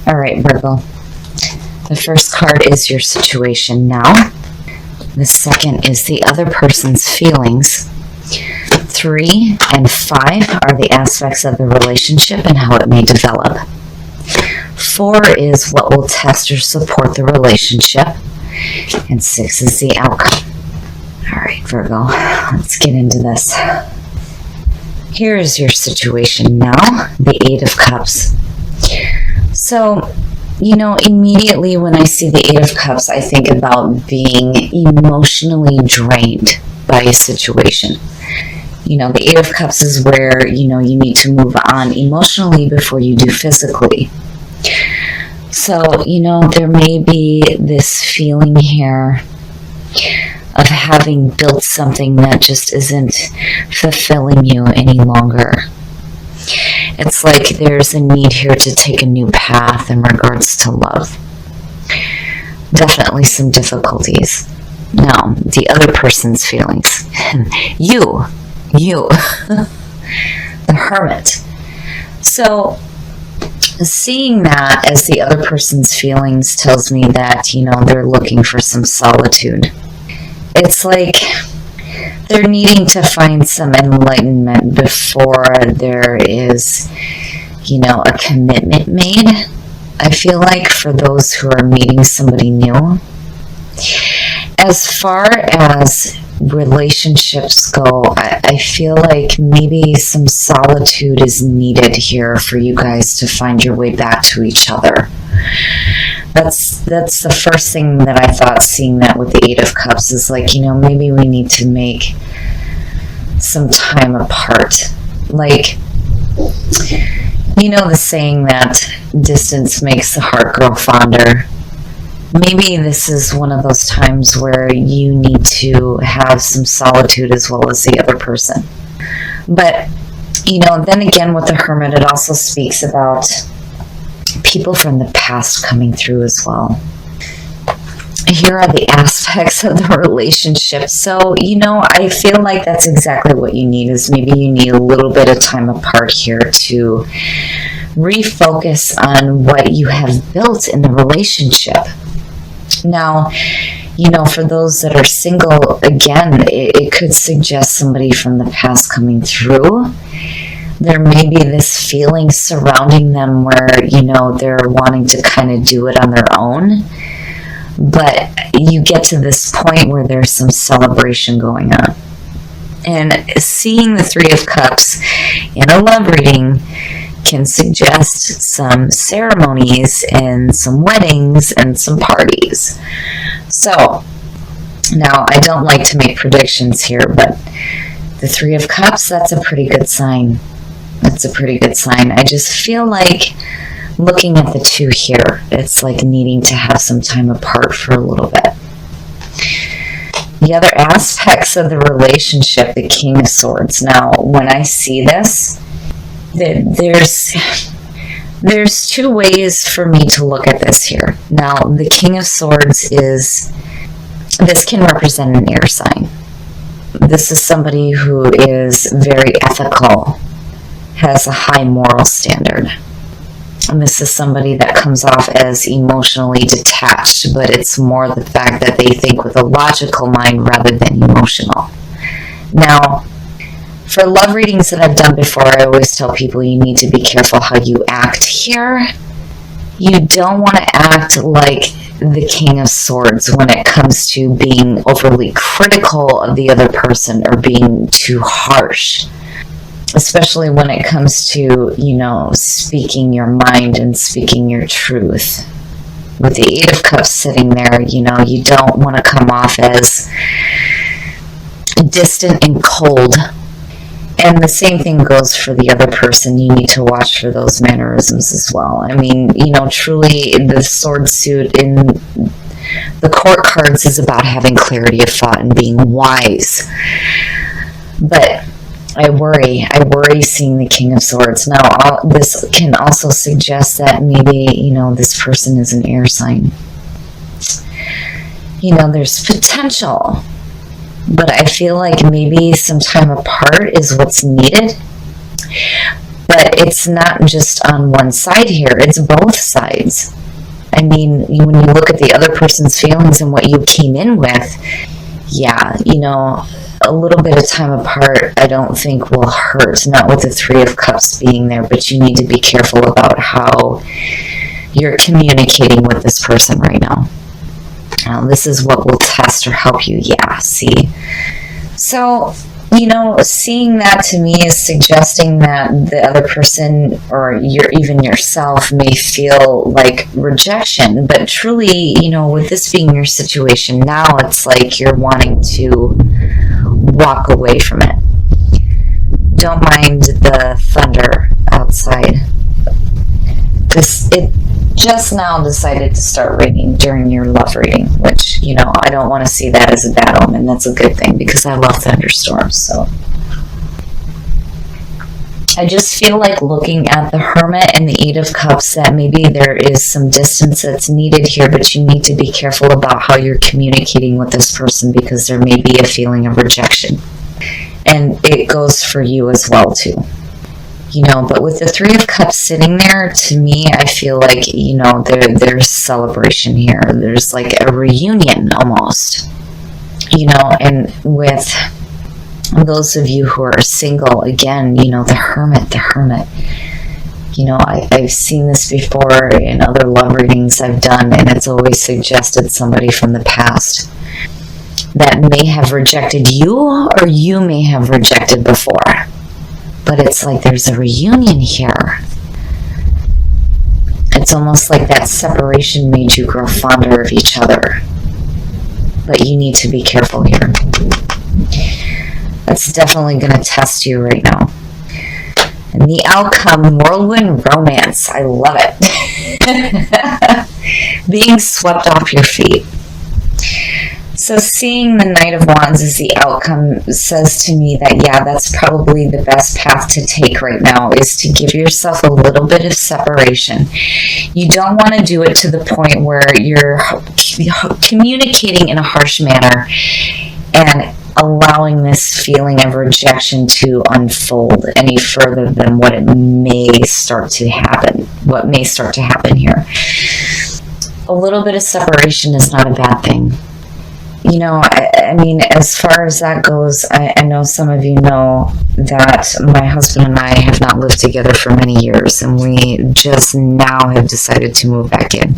All right, Virgo. The first card is your situation now. The second is the other person's feelings. 3 and 5 are the aspects of the relationship and how it may develop. 4 is what will test or support the relationship. And 6 is the outcome. All right, Virgo, let's get into this. Here is your situation now, the 8 of Cups. So, immediately when I see the 8 of Cups, I think about being emotionally drained by a situation. The 8 of Cups is where, you need to move on emotionally before you do physically. So, there may be this feeling here of having built something that just isn't fulfilling you any longer. It's like there's a need here to take a new path in regards to love. Definitely some difficulties. Now, the other person's feelings. you, the Hermit. So, seeing that as the other person's feelings tells me that, they're looking for some solitude. It's like they're needing to find some enlightenment before there is, a commitment made. I feel like for those who are meeting somebody new. As far as relationships go, I feel like maybe some solitude is needed here for you guys to find your way back to each other. That's the first thing that I thought, seeing that with the 8 of Cups, is like, maybe we need to make some time apart. Like, the saying that distance makes the heart grow fonder. Maybe this is one of those times where you need to have some solitude as well as the other person. But, then again with the Hermit, it also speaks about people from the past coming through as well. Here are the aspects of the relationship. So, I feel like that's exactly what you need, is maybe you need a little bit of time apart here to refocus on what you have built in the relationship. Now, for those that are single, again, it could suggest somebody from the past coming through. There may be this feeling surrounding them where, they're wanting to kind of do it on their own. But you get to this point where there's some celebration going on. And seeing the 3 of Cups in a love reading can suggest some ceremonies and some weddings and some parties. So, now I don't like to make predictions here, but the 3 of Cups, that's a pretty good sign. That's a pretty good sign. I just feel like looking at the 2 here, it's like needing to have some time apart for a little bit. The other aspects of the relationship, the King of Swords. Now, when I see this, there's 2 ways for me to look at this here. Now, the King of Swords this can represent an air sign. This is somebody who is very ethical, has a high moral standard. And this is somebody that comes off as emotionally detached, but it's more the fact that they think with a logical mind rather than emotional. Now, for love readings that I've done before, I always tell people you need to be careful how you act here. You don't want to act like the King of Swords when it comes to being overly critical of the other person or being too harsh. Especially when it comes to, speaking your mind and speaking your truth. With the 8 of Cups sitting there, you don't want to come off as distant and cold. And the same thing goes for the other person. You need to watch for those mannerisms as well. I mean, truly the sword suit in the court cards is about having clarity of thought and being wise. But I worry seeing the King of Swords. Now, this can also suggest that maybe, this person is an air sign. There's potential. But I feel like maybe some time apart is what's needed. But it's not just on one side here, it's both sides. I mean, when you look at the other person's feelings and what you came in with, yeah, a little bit of time apart I don't think will hurt, not with the Three of Cups being there, but you need to be careful about how you're communicating with this person right now. This is what will test or help you. Yeah, see? So, seeing that to me is suggesting that the other person or even yourself may feel like rejection. But truly, with this being your situation now, it's like you're wanting to walk away from it. Don't mind the thunder outside. It just now decided to start raining during your love reading, which, I don't want to see that as a bad omen. That's a good thing because I love thunderstorms. So I just feel like looking at the Hermit and the Eight of Cups that maybe there is some distance that's needed here, but you need to be careful about how you're communicating with this person because there may be a feeling of rejection. And it goes for you as well, too. But with the Three of Cups sitting there, to me, I feel like, there's celebration here. There's like a reunion almost, and with those of you who are single, again, the Hermit. I've seen this before in other love readings I've done, and it's always suggested somebody from the past that may have rejected you or you may have rejected before. But it's like there's a reunion here. It's almost like that separation made you grow fonder of each other. But you need to be careful here. That's definitely going to test you right now. And the outcome, whirlwind romance. I love it. Being swept off your feet. So seeing the Knight of Wands as the outcome says to me that, yeah, that's probably the best path to take right now, is to give yourself a little bit of separation. You don't want to do it to the point where you're communicating in a harsh manner and allowing this feeling of rejection to unfold any further than what may start to happen here. A little bit of separation is not a bad thing. I mean, as far as that goes, I know some of you know that my husband and I have not lived together for many years, and we just now have decided to move back in.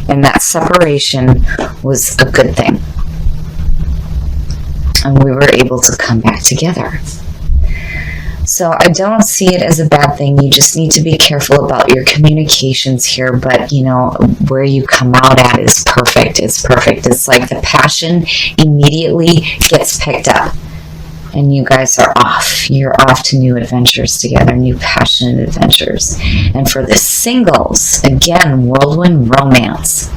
And that separation was a good thing. And we were able to come back together. So I don't see it as a bad thing. You just need to be careful about your communications here. But, where you come out at is perfect. It's perfect. It's like the passion immediately gets picked up. And you guys are off. You're off to new adventures together, new passionate adventures. And for the singles, again, whirlwind romance.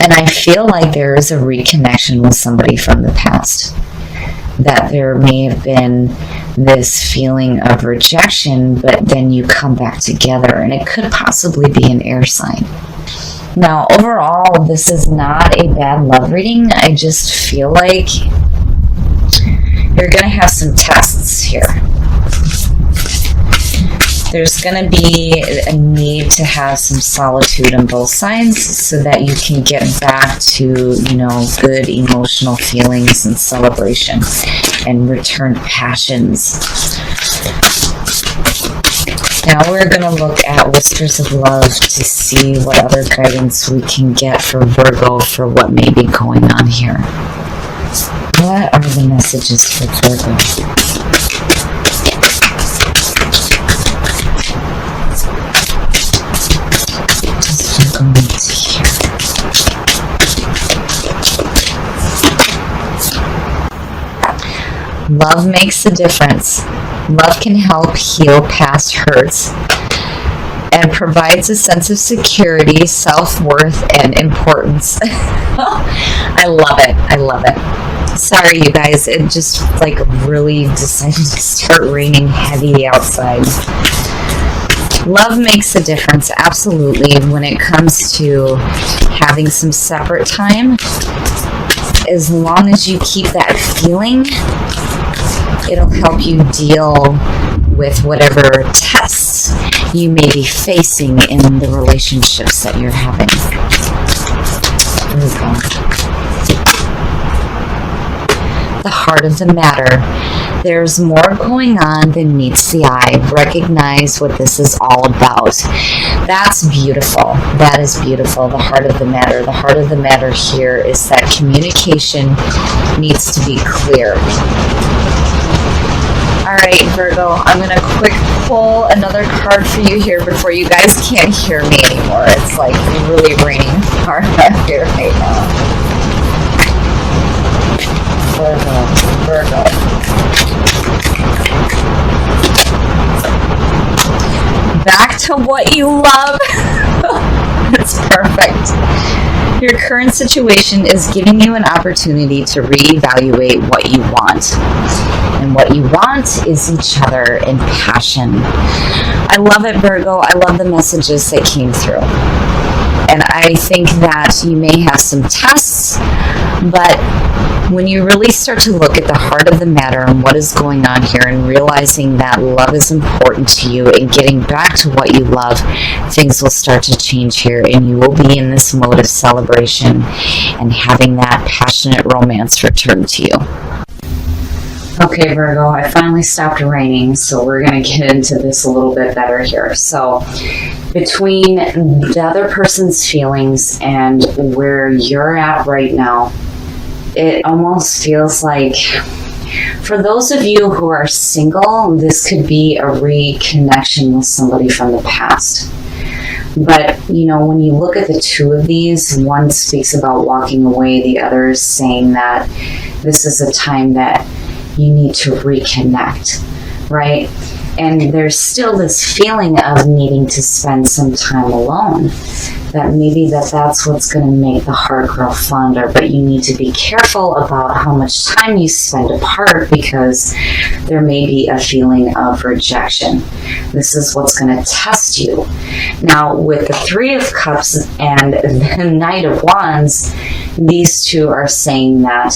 And I feel like there is a reconnection with somebody from the past. That there may have been this feeling of rejection, but then you come back together, and it could possibly be an air sign. Now, overall, this is not a bad love reading. I just feel like you're going to have some tests here. There's going to be a need to have some solitude on both sides so that you can get back to, good emotional feelings and celebration and returned passions. Now we're going to look at Whispers of Love to see what other guidance we can get for Virgo for what may be going on here. What are the messages for Virgo? Love makes a difference. Love can help heal past hurts and provides a sense of security, self-worth, and importance. I love it. I love it. Sorry, you guys. It just really decided to start raining heavy outside. Love makes a difference, absolutely, when it comes to having some separate time. As long as you keep that feeling, it'll help you deal with whatever tests you may be facing in the relationships that you're having. The heart of the matter. There's more going on than meets the eye. Recognize what this is all about. That's beautiful. That is beautiful. The heart of the matter. The heart of the matter here is that communication needs to be clear. All right, Virgo, I'm going to quick pull another card for you here before you guys can't hear me anymore. It's like really raining hard out here right now. Virgo. Back to what you love. It's perfect. Your current situation is giving you an opportunity to reevaluate what you want. And what you want is each other in passion. I love it, Virgo. I love the messages that came through. And I think that you may have some tests, but when you really start to look at the heart of the matter and what is going on here and realizing that love is important to you and getting back to what you love, things will start to change here and you will be in this mode of celebration and having that passionate romance return to you. Okay, Virgo, I finally stopped raining, so we're going to get into this a little bit better here. So, between the other person's feelings and where you're at right now, it almost feels like, for those of you who are single, this could be a reconnection with somebody from the past. But, you know, when you look at the two of these, one speaks about walking away, the other is saying that this is a time that you need to reconnect, right? And there's still this feeling of needing to spend some time alone. That maybe that's what's going to make the heart grow fonder, but you need to be careful about how much time you spend apart because there may be a feeling of rejection. This is what's going to test you. Now, with the Three of Cups and the Knight of Wands, these two are saying that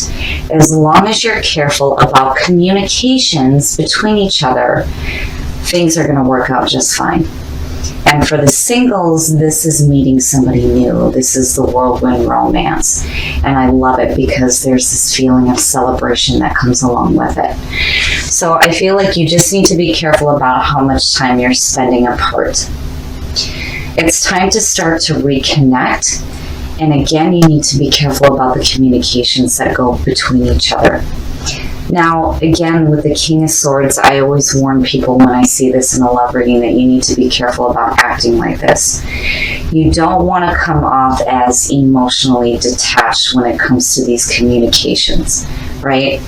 as long as you're careful about communications between each other, things are going to work out just fine. And for the singles, this is meeting somebody new. This is the whirlwind romance. And I love it because there's this feeling of celebration that comes along with it. So I feel like you just need to be careful about how much time you're spending apart. It's time to start to reconnect. And again, you need to be careful about the communications that go between each other. Now, again, with the King of Swords, I always warn people when I see this in a love reading that you need to be careful about acting like this. You don't want to come off as emotionally detached when it comes to these communications, right?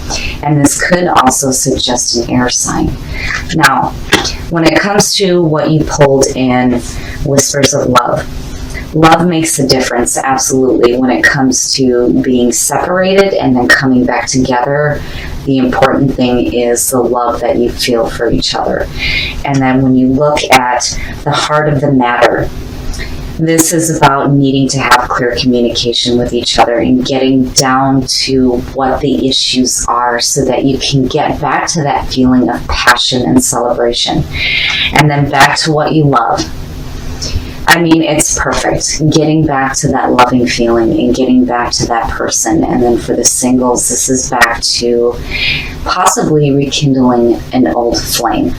And this could also suggest an air sign. Now, when it comes to what you pulled in Whispers of Love, love makes a difference, absolutely, when it comes to being separated and then coming back together. The important thing is the love that you feel for each other. And then when you look at the heart of the matter, this is about needing to have clear communication with each other and getting down to what the issues are so that you can get back to that feeling of passion and celebration. And then back to what you love. I mean, it's perfect. Getting back to that loving feeling and getting back to that person. And then for the singles, this is back to possibly rekindling an old flame.